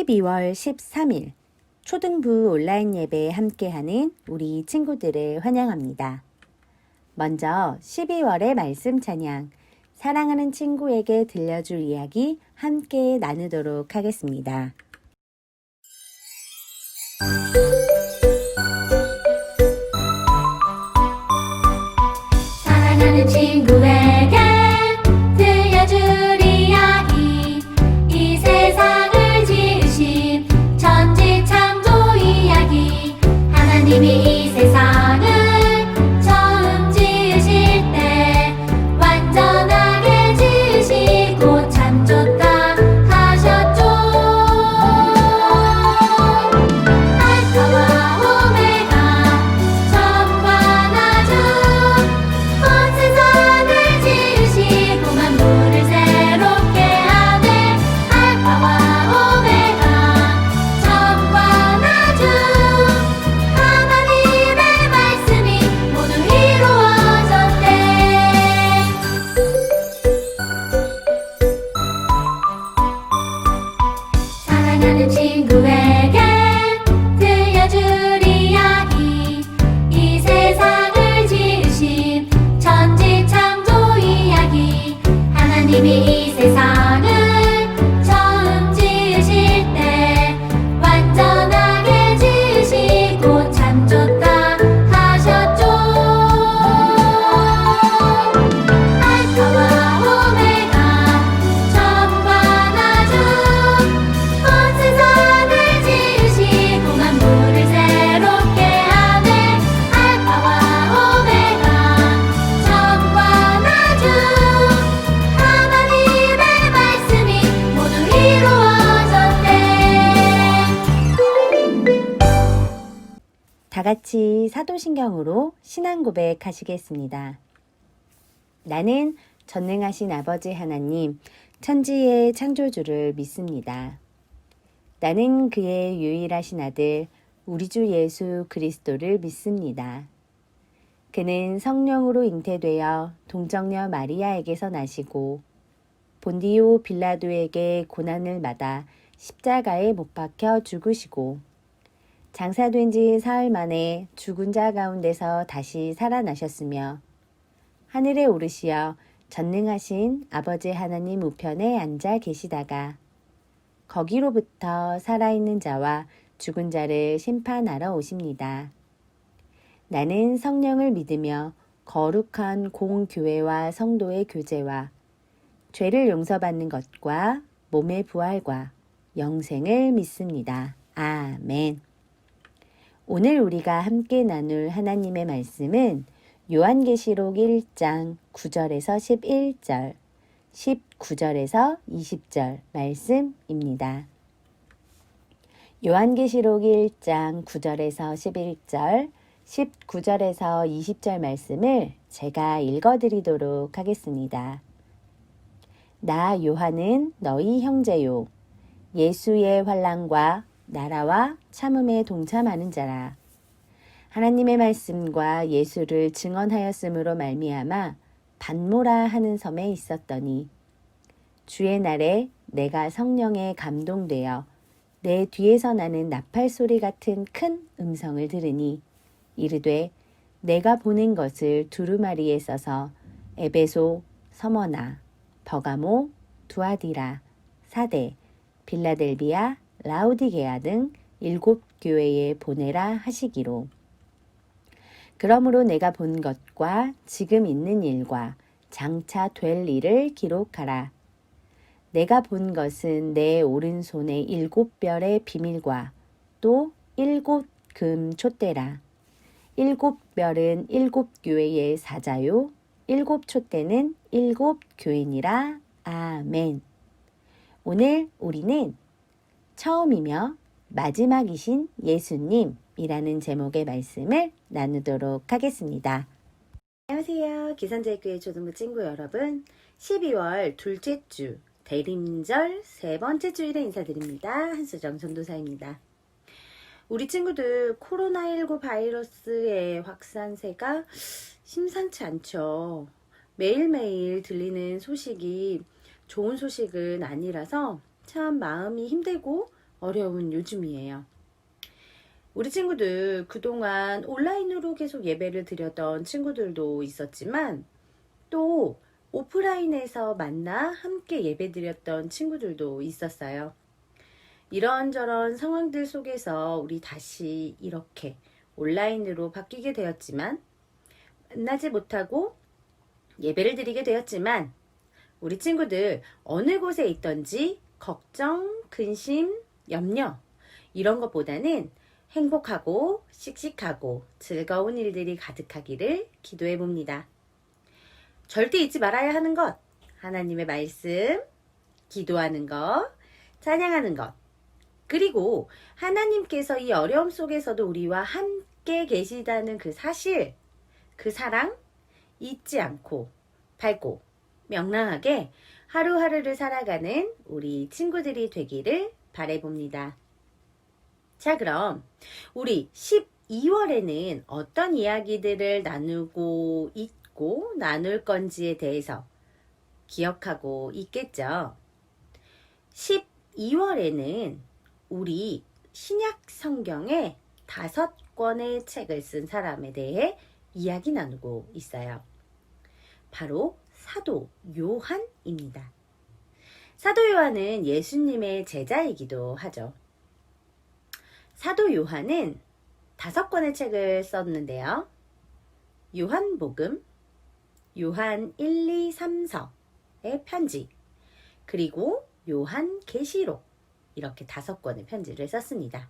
12월 13일 초등부 온라인 예배에 함께하는 우리 친구들을 환영합니다. 먼저 12월의 말씀 찬양, 사랑하는 친구에게 들려줄 이야기 함께 나누도록 하겠습니다. 사랑하는 친구에게 들려줄 이야기, 이 세상을 지으신 천지 창조 이야기. 하나님이 이 세상을 처음 지으실 때 완전하게 지으시고 참 좋다 하셨죠. 알파와 오메가, 처음과 나중, 온 세상을 지으시고 만물을 새롭게 하네. 알파와 오메가, 처음과 나중, 하나님의 말씀이 모두 이루어졌네. 사랑하는 친구에게 들려줄 이야기, 이 세상을 지으신 천지 창조 이야기. 하나님이 이 세상을 처음 지으실 때 완전하게 지으시고 참 좋다 하셨죠. 알파와 오메가, 처음과 나중, 온 세상을 지으시고 만물을 새롭게 하네. 알파와 오메가, 처음과 나중, 하나님의 말씀이 모두 이루어졌네. 다 같이 사도신경으로 신앙 고백하시겠습니다. 나는 전능하신 아버지 하나님, 천지의 창조주를 믿습니다. 나는 그의 유일하신 아들, 우리 주 예수 그리스도를 믿습니다. 그는 성령으로 잉태되어 동정녀 마리아에게서 나시고 본디오 빌라도에게 고난을 받아 십자가에 못 박혀 죽으시고 장사된 지 사흘 만에 죽은 자 가운데서 다시 살아나셨으며 하늘에 오르시어 전능하신 아버지 하나님 우편에 앉아 계시다가 거기로부터 살아있는 자와 죽은 자를 심판하러 오십니다. 나는 성령을 믿으며 거룩한 공교회와 성도의 교제와 죄를 용서받는 것과 몸의 부활과 영생을 믿습니다. 아멘. 오늘 우리가 함께 나눌 하나님의 말씀은 요한계시록 1장 9절에서 11절, 19절에서 20절 말씀입니다. 요한계시록 1장 9절에서 11절, 19절에서 20절 말씀을 제가 읽어드리도록 하겠습니다. 나 요한은 너희 형제요, 예수의 환난과 나라와 참음에 동참하는 자라. 하나님의 말씀과 예수를 증언하였으므로 말미암아 반모라 하는 섬에 있었더니 주의 날에 내가 성령에 감동되어 내 뒤에서 나는 나팔 소리 같은 큰 음성을 들으니 이르되 내가 보낸 것을 두루마리에 써서 에베소, 서머나, 버가모, 두아디라, 사데, 빌라델비아, 라우디게아 등 7 교회에 보내라 하시기로. 그러므로 내가 본 것과 지금 있는 일과 장차 될 일을 기록하라. 내가 본 것은 내 오른손의 7별의 비밀과 또 7 금 촛대라. 7별은 7 교회의 사자요, 7 촛대는 7 교인이라. 아멘. 오늘 우리는 처음이며 마지막이신 예수님이라는 제목의 말씀을 나누도록 하겠습니다. 안녕하세요. 기선제일교회 초등부 친구 여러분, 12월 둘째 주 대림절 세 번째 주일에 인사드립니다. 한수정 전도사입니다. 우리 친구들 코로나19 바이러스의 확산세가 심상치 않죠. 매일매일 들리는 소식이 좋은 소식은 아니라서 참 마음이 힘들고 어려운 요즘이에요. 우리 친구들 그동안 온라인으로 계속 예배를 드렸던 친구들도 있었지만 또 오프라인에서 만나 함께 예배 드렸던 친구들도 있었어요. 이런저런 상황들 속에서 우리 다시 이렇게 온라인으로 바뀌게 되었지만 만나지 못하고 예배를 드리게 되었지만 우리 친구들 어느 곳에 있던지 걱정, 근심, 염려 이런 것보다는 행복하고 씩씩하고 즐거운 일들이 가득하기를 기도해 봅니다. 절대 잊지 말아야 하는 것, 하나님의 말씀, 기도하는 것, 찬양하는 것, 그리고 하나님께서 이 어려움 속에서도 우리와 함께 계시다는 그 사실, 그 사랑 잊지 않고 밝고 명랑하게 하루하루를 살아가는 우리 친구들이 되기를 바라봅니다. 자, 그럼 우리 12월에는 어떤 이야기들을 나누고 있고 나눌 건지에 대해서 기억하고 있겠죠? 12월에는 우리 신약 성경에 5권의 책을 쓴 사람에 대해 이야기 나누고 있어요. 바로 사도 요한입니다. 사도 요한은 예수님의 제자이기도 하죠. 사도 요한은 5권의 책을 썼는데요. 요한복음, 요한 1, 2, 3서의 편지, 그리고 요한계시록 이렇게 5권의 편지를 썼습니다.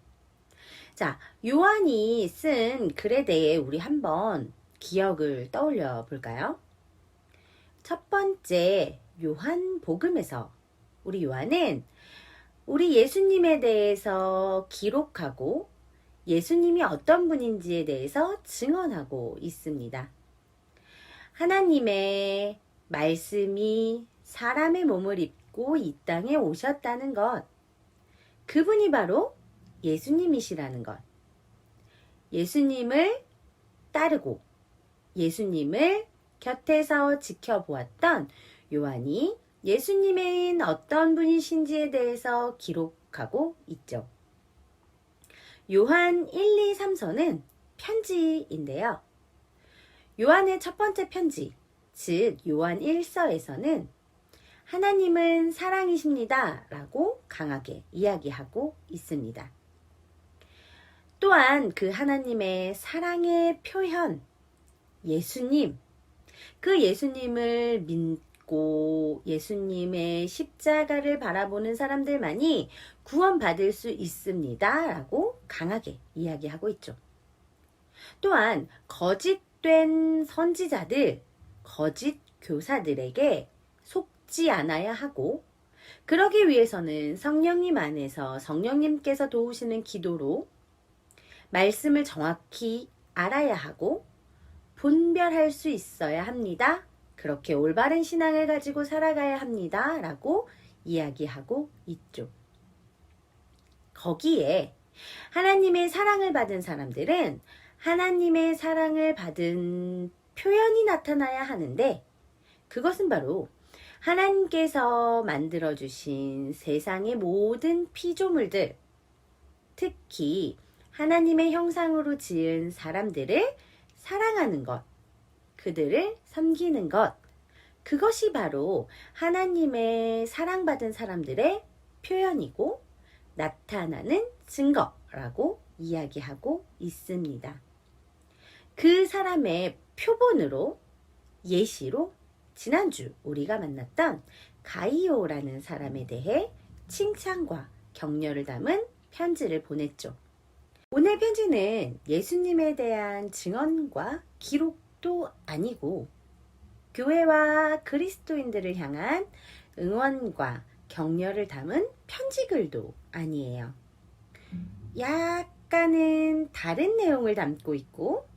자, 요한이 쓴 글에 대해 우리 한번 기억을 떠올려 볼까요? 첫 번째 요한복음에서 우리 요한은 우리 예수님에 대해서 기록하고 예수님이 어떤 분인지에 대해서 증언하고 있습니다. 하나님의 말씀이 사람의 몸을 입고 이 땅에 오셨다는 것, 그분이 바로 예수님이시라는 것, 예수님을 따르고 예수님을 곁에서 지켜보았던 요한이 예수님의 어떤 분이신지에 대해서 기록하고 있죠. 요한 1, 2, 3서는 편지인데요. 요한의 첫 번째 편지, 즉 요한 1서에서는 하나님은 사랑이십니다 라고 강하게 이야기하고 있습니다. 또한 그 하나님의 사랑의 표현, 예수님, 그 예수님을 믿고 예수님의 십자가를 바라보는 사람들만이 구원받을 수 있습니다 라고 강하게 이야기하고 있죠. 또한 거짓된 선지자들, 거짓 교사들에게 속지 않아야 하고, 그러기 위해서는 성령님 안에서 성령님께서 도우시는 기도로 말씀을 정확히 알아야 하고 분별할 수 있어야 합니다. 그렇게 올바른 신앙을 가지고 살아가야 합니다. 라고 이야기하고 있죠. 거기에 하나님의 사랑을 받은 사람들은 하나님의 사랑을 받은 표현이 나타나야 하는데, 그것은 바로 하나님께서 만들어주신 세상의 모든 피조물들, 특히 하나님의 형상으로 지은 사람들을 사랑하는 것, 그들을 섬기는 것, 그것이 바로 하나님의 사랑받은 사람들의 표현이고 나타나는 증거라고 이야기하고 있습니다. 그 사람의 표본으로, 예시로 지난주 우리가 만났던 가이오라는 사람에 대해 칭찬과 격려를 담은 편지를 보냈죠. 오늘 편지는 예수님에 대한 증언과 기록도 아니고 교회와 그리스도인들을 향한 응원과 격려를 담은 편지글도 아니에요. 약간은 다른 내용을 담고 있고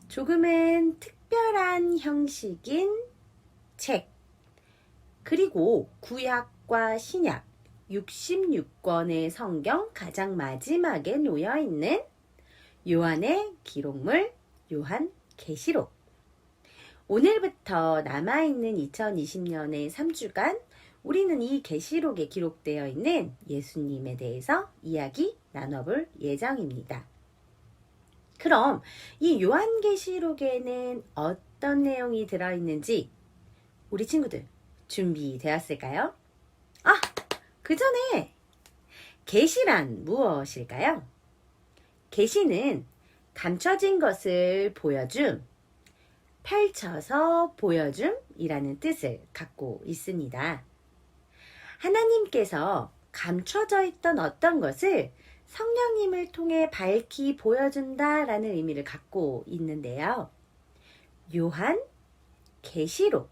조금은 특별한 형식인 책, 그리고 구약과 신약 66권의 성경 가장 마지막에 놓여있는 요한의 기록물 요한계시록. 오늘부터 남아있는 2020년의 3주간 우리는 이 계시록에 기록되어 있는 예수님에 대해서 이야기 나눠볼 예정입니다. 그럼 이 요한계시록에는 어떤 내용이 들어있는지 우리 친구들 준비되었을까요? 그 전에 계시란 무엇일까요? 계시는 감춰진 것을 보여줌, 펼쳐서 보여줌이라는 뜻을 갖고 있습니다. 하나님께서 감춰져 있던 어떤 것을 성령님을 통해 밝히 보여준다라는 의미를 갖고 있는데요. 요한, 계시록.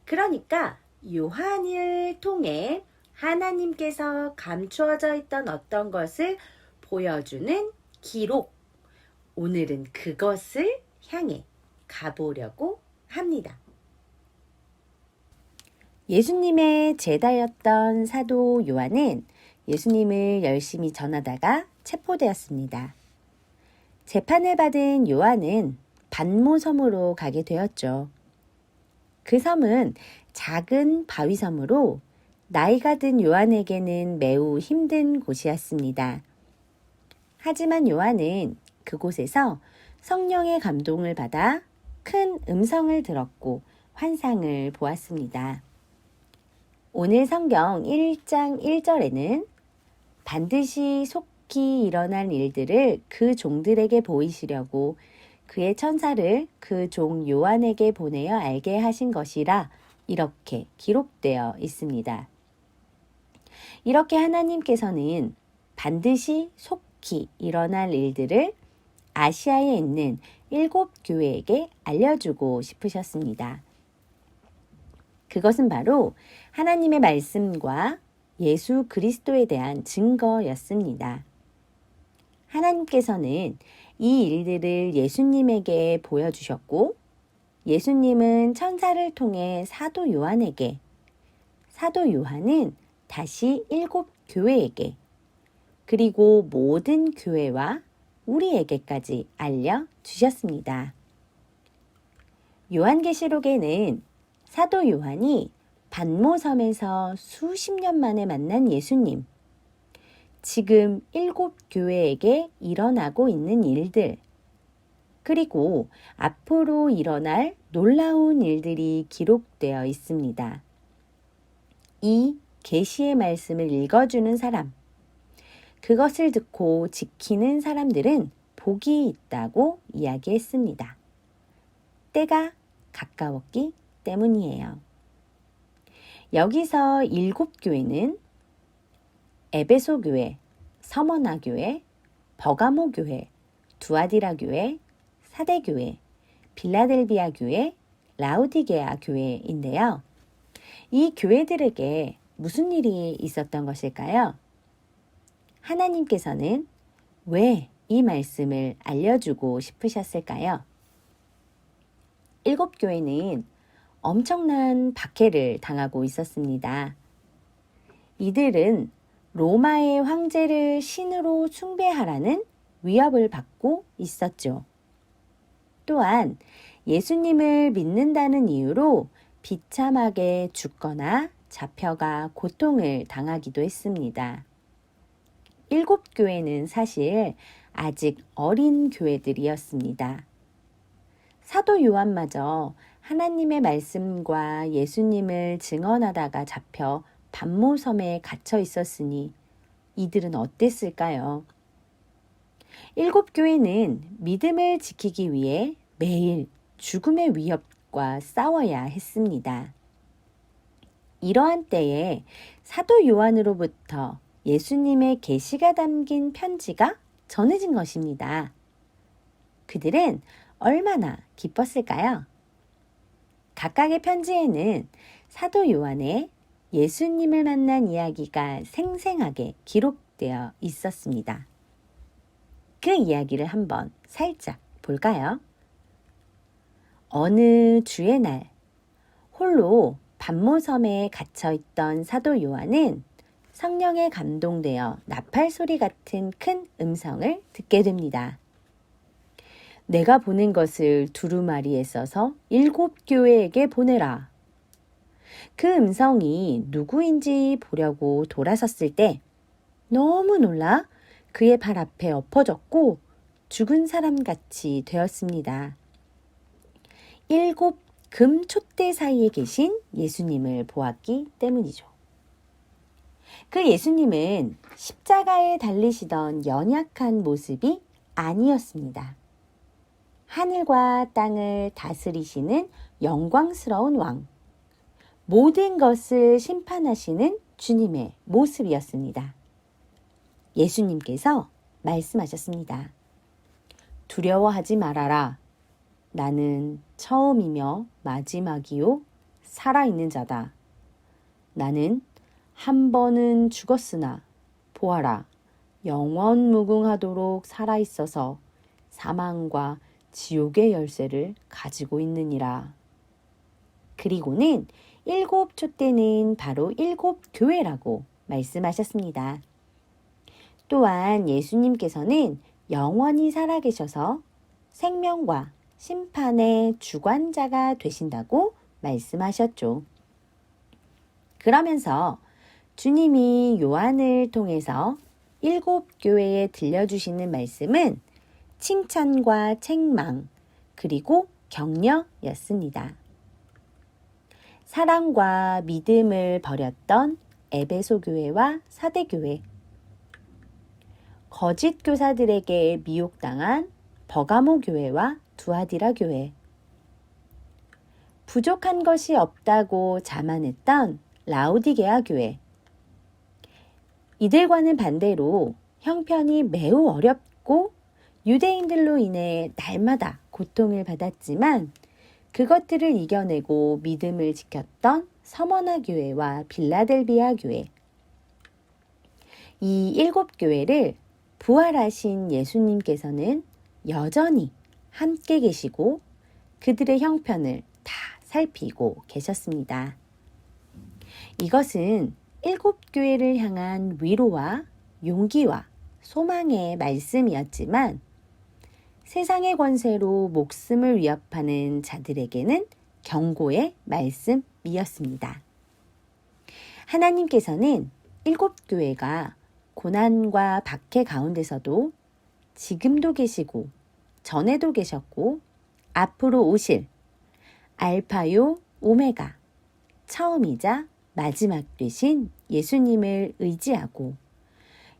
그러니까 요한을 통해 하나님께서 감추어져 있던 어떤 것을 보여주는 기록. 오늘은 그것을 향해 가보려고 합니다. 예수님의 제자였던 사도 요한은 예수님을 열심히 전하다가 체포되었습니다. 재판을 받은 요한은 반모섬으로 가게 되었죠. 그 섬은 작은 바위섬으로 나이가 든 요한에게는 매우 힘든 곳이었습니다. 하지만 요한은 그곳에서 성령의 감동을 받아 큰 음성을 들었고 환상을 보았습니다. 오늘 성경 1장 1절에는 반드시 속히 일어날 일들을 그 종들에게 보이시려고 그의 천사를 그 종 요한에게 보내어 알게 하신 것이라 이렇게 기록되어 있습니다. 이렇게 하나님께서는 반드시 속히 일어날 일들을 아시아에 있는 7 교회에게 알려주고 싶으셨습니다. 그것은 바로 하나님의 말씀과 예수 그리스도에 대한 증거였습니다. 하나님께서는 이 일들을 예수님에게 보여주셨고 예수님은 천사를 통해 사도 요한에게, 사도 요한은 다시 7 교회에게, 그리고 모든 교회와 우리에게까지 알려주셨습니다. 요한계시록에는 사도 요한이 반모섬에서 수십 년 만에 만난 예수님, 지금 7 교회에게 일어나고 있는 일들, 그리고 앞으로 일어날 놀라운 일들이 기록되어 있습니다. 이 계시의 말씀을 읽어주는 사람, 그것을 듣고 지키는 사람들은 복이 있다고 이야기했습니다. 때가 가까웠기 때문이에요. 여기서 7 교회는 에베소 교회, 서머나 교회, 버가모 교회, 두아디라 교회, 사대 교회, 빌라델비아 교회, 라우디게아 교회인데요. 이 교회들에게 무슨 일이 있었던 것일까요? 하나님께서는 왜 이 말씀을 알려주고 싶으셨을까요? 7 교회는 엄청난 박해를 당하고 있었습니다. 이들은 로마의 황제를 신으로 숭배하라는 위협을 받고 있었죠. 또한 예수님을 믿는다는 이유로 비참하게 죽거나 잡혀가 고통을 당하기도 했습니다. 7 교회는 사실 아직 어린 교회들이었습니다. 사도 요한마저 하나님의 말씀과 예수님을 증언하다가 잡혀 반모섬에 갇혀 있었으니 이들은 어땠을까요? 7 교회는 믿음을 지키기 위해 매일 죽음의 위협과 싸워야 했습니다. 이러한 때에 사도 요한으로부터 예수님의 계시가 담긴 편지가 전해진 것입니다. 그들은 얼마나 기뻤을까요? 각각의 편지에는 사도 요한의 예수님을 만난 이야기가 생생하게 기록되어 있었습니다. 그 이야기를 한번 살짝 볼까요? 어느 주의 날 홀로 반모섬에 갇혀있던 사도 요한은 성령에 감동되어 나팔 소리 같은 큰 음성을 듣게 됩니다. 내가 보낸 것을 두루마리에 써서 7 교회에게 보내라. 그 음성이 누구인지 보려고 돌아섰을 때 너무 놀라 그의 발 앞에 엎어졌고 죽은 사람같이 되었습니다. 7 금 촛대 사이에 계신 예수님을 보았기 때문이죠. 그 예수님은 십자가에 달리시던 연약한 모습이 아니었습니다. 하늘과 땅을 다스리시는 영광스러운 왕, 모든 것을 심판하시는 주님의 모습이었습니다. 예수님께서 말씀하셨습니다. 두려워하지 말아라. 나는 처음이며 마지막이요 살아있는 자다. 나는 한 번은 죽었으나 보아라, 영원무궁하도록 살아있어서 사망과 지옥의 열쇠를 가지고 있느니라. 그리고는 7 촛대는 바로 7 교회라고 말씀하셨습니다. 또한 예수님께서는 영원히 살아계셔서 생명과 심판의 주관자가 되신다고 말씀하셨죠. 그러면서 주님이 요한을 통해서 7 교회에 들려주시는 말씀은 칭찬과 책망, 그리고 격려였습니다. 사랑과 믿음을 버렸던 에베소 교회와 사대 교회, 거짓 교사들에게 미혹당한 버가모 교회와 두아디라 교회, 부족한 것이 없다고 자만했던 라오디게아 교회, 이들과는 반대로 형편이 매우 어렵고 유대인들로 인해 날마다 고통을 받았지만 그것들을 이겨내고 믿음을 지켰던 서머나 교회와 빌라델비아 교회, 이 7 교회를 부활하신 예수님께서는 여전히 함께 계시고 그들의 형편을 다 살피고 계셨습니다. 이것은 7 교회를 향한 위로와 용기와 소망의 말씀이었지만 세상의 권세로 목숨을 위협하는 자들에게는 경고의 말씀이었습니다. 하나님께서는 7 교회가 고난과 박해 가운데서도 지금도 계시고 전에도 계셨고 앞으로 오실 알파요 오메가, 처음이자 마지막 되신 예수님을 의지하고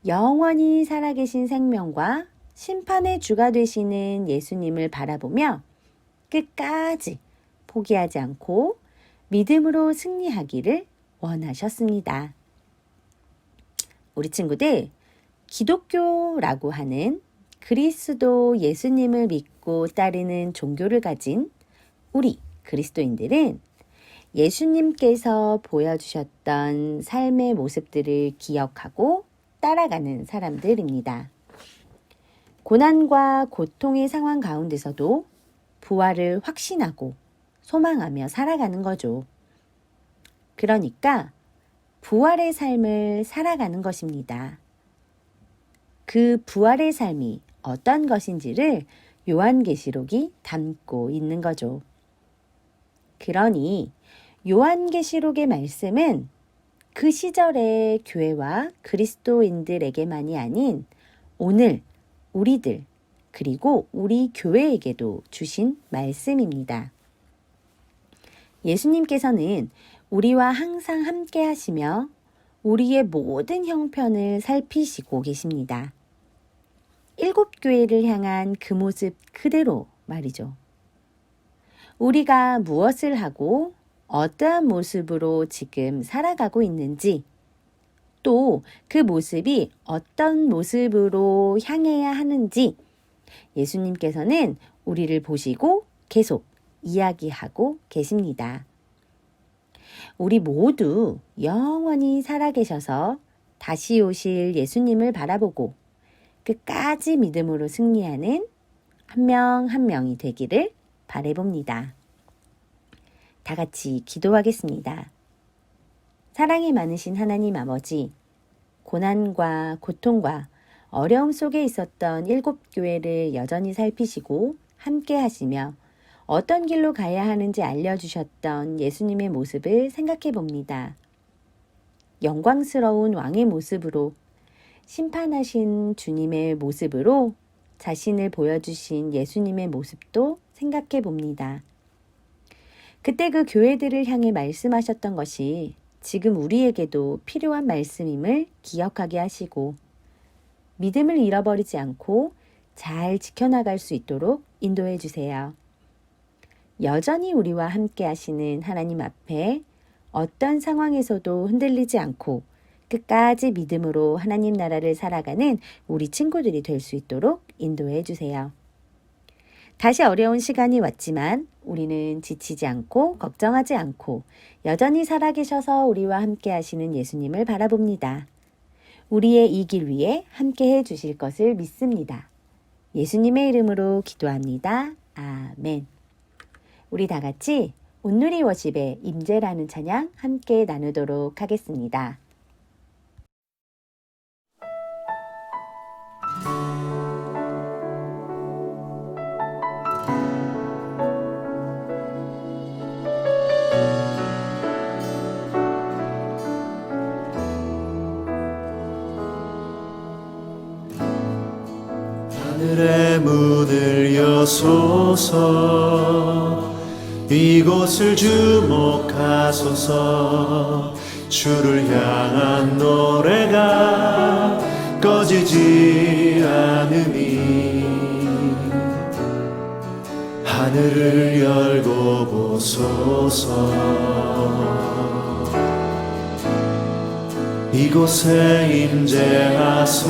영원히 살아계신 생명과 심판의 주가 되시는 예수님을 바라보며 끝까지 포기하지 않고 믿음으로 승리하기를 원하셨습니다. 우리 친구들, 기독교라고 하는 그리스도 예수님을 믿고 따르는 종교를 가진 우리 그리스도인들은 예수님께서 보여주셨던 삶의 모습들을 기억하고 따라가는 사람들입니다. 고난과 고통의 상황 가운데서도 부활을 확신하고 소망하며 살아가는 거죠. 그러니까 부활의 삶을 살아가는 것입니다. 그 부활의 삶이 어떤 것인지를 요한계시록이 담고 있는 거죠. 그러니 요한계시록의 말씀은 그 시절의 교회와 그리스도인들에게만이 아닌 오늘 우리들 그리고 우리 교회에게도 주신 말씀입니다. 예수님께서는 우리와 항상 함께 하시며 우리의 모든 형편을 살피시고 계십니다. 7 교회를 향한 그 모습 그대로 말이죠. 우리가 무엇을 하고 어떠한 모습으로 지금 살아가고 있는지, 또 그 모습이 어떤 모습으로 향해야 하는지 예수님께서는 우리를 보시고 계속 이야기하고 계십니다. 우리 모두 영원히 살아계셔서 다시 오실 예수님을 바라보고 끝까지 믿음으로 승리하는 한 명 한 명이 되기를 바라봅니다. 다 같이 기도하겠습니다. 사랑이 많으신 하나님 아버지, 고난과 고통과 어려움 속에 있었던 7 교회를 여전히 살피시고 함께 하시며 어떤 길로 가야 하는지 알려주셨던 예수님의 모습을 생각해 봅니다. 영광스러운 왕의 모습으로, 심판하신 주님의 모습으로 자신을 보여주신 예수님의 모습도 생각해 봅니다. 그때 그 교회들을 향해 말씀하셨던 것이 지금 우리에게도 필요한 말씀임을 기억하게 하시고 믿음을 잃어버리지 않고 잘 지켜나갈 수 있도록 인도해 주세요. 여전히 우리와 함께 하시는 하나님 앞에 어떤 상황에서도 흔들리지 않고 끝까지 믿음으로 하나님 나라를 살아가는 우리 친구들이 될 수 있도록 인도해 주세요. 다시 어려운 시간이 왔지만 우리는 지치지 않고 걱정하지 않고 여전히 살아계셔서 우리와 함께 하시는 예수님을 바라봅니다. 우리의 이 길 위에 함께 해 주실 것을 믿습니다. 예수님의 이름으로 기도합니다. 아멘. 우리 다 같이 온누리 워십의 임재라는 찬양 함께 나누도록 하겠습니다. 하늘의 문을 여소서 이곳을 주목하소서 주를 향한 노래가 꺼지지 않으니 하늘을 열고 보소서 이곳에 임재하소서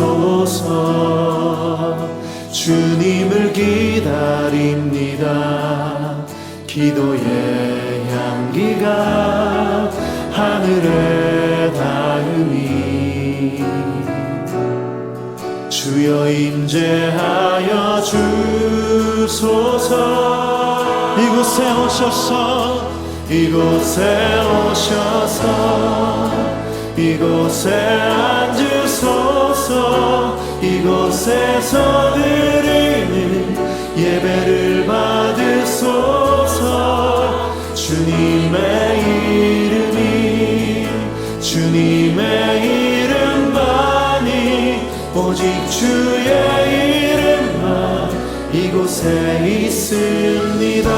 주님을 기다립니다. 기도의 향기가 하늘에 닿으니 주여 임재하여 주소서 이곳에 오셔서 이곳에 오셔서 이곳에 앉으소서 이곳에서 드리는 예배를 받으소서 주님의 이름만이 오직 주의 이름만 이곳에 있습니다.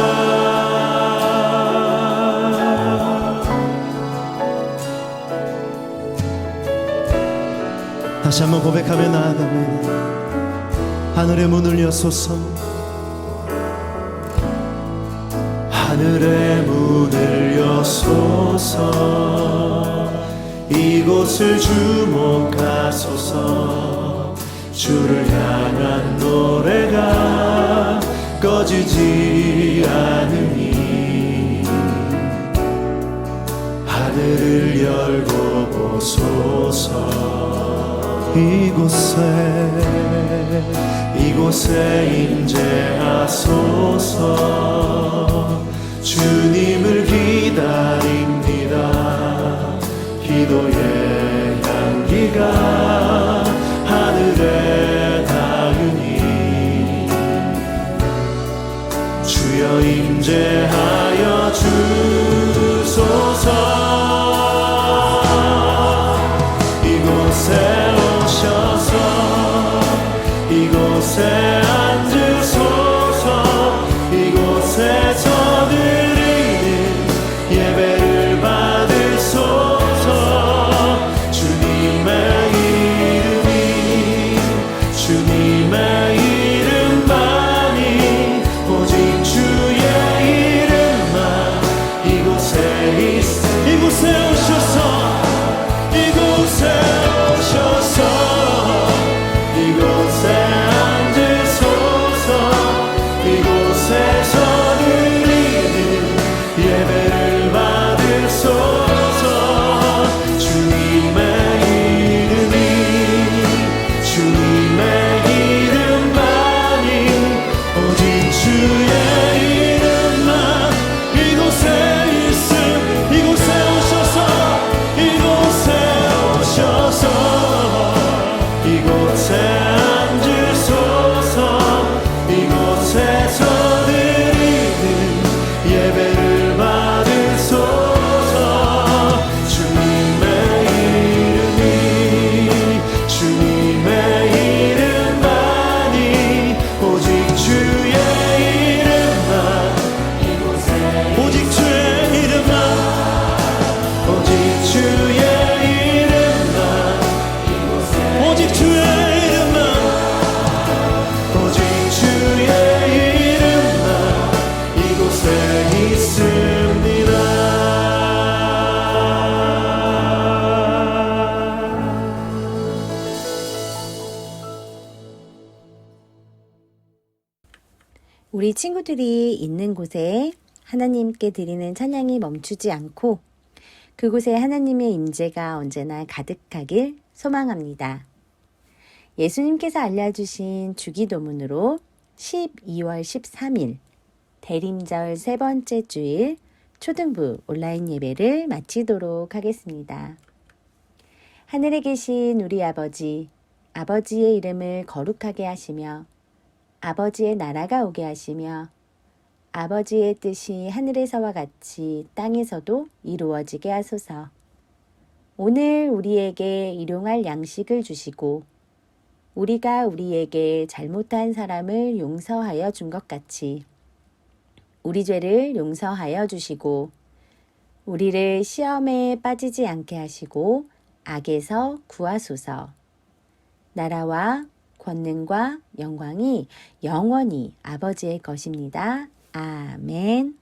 다시 한번 고백하며 나아갑니다. 하늘의 문을 여소서 하늘의 문을 여소서 이곳을 주목하소서 주를 향한 노래가 꺼지지 않으니 하늘을 열고 보소서 이곳에 임재하소서 주님을 기다립니다. 기도의 향기가 하늘에 닿으니 주여 임재하여 주소서 이곳에 오셔서 이곳에 앉으소서 이곳에서 드리는 예배를 받으소서 주님의 이름만이 오직 주의 이름만 우리 친구들이 있는 곳에 하나님께 드리는 찬양이 멈추지 않고 그곳에 하나님의 임재가 언제나 가득하길 소망합니다. 예수님께서 알려주신 주기도문으로 12월 13일 대림절 세 번째 주일 초등부 온라인 예배를 마치도록 하겠습니다. 하늘에 계신 우리 아버지, 아버지의 이름을 거룩하게 하시며 아버지의 나라가 오게 하시며 아버지의 뜻이 하늘에서와 같이 땅에서도 이루어지게 하소서. 오늘 우리에게 일용할 양식을 주시고 우리가 우리에게 잘못한 사람을 용서하여 준 것 같이 우리 죄를 용서하여 주시고 우리를 시험에 빠지지 않게 하시고 악에서 구하소서. 나라와 권능과 영광이 영원히 아버지의 것입니다. 아멘.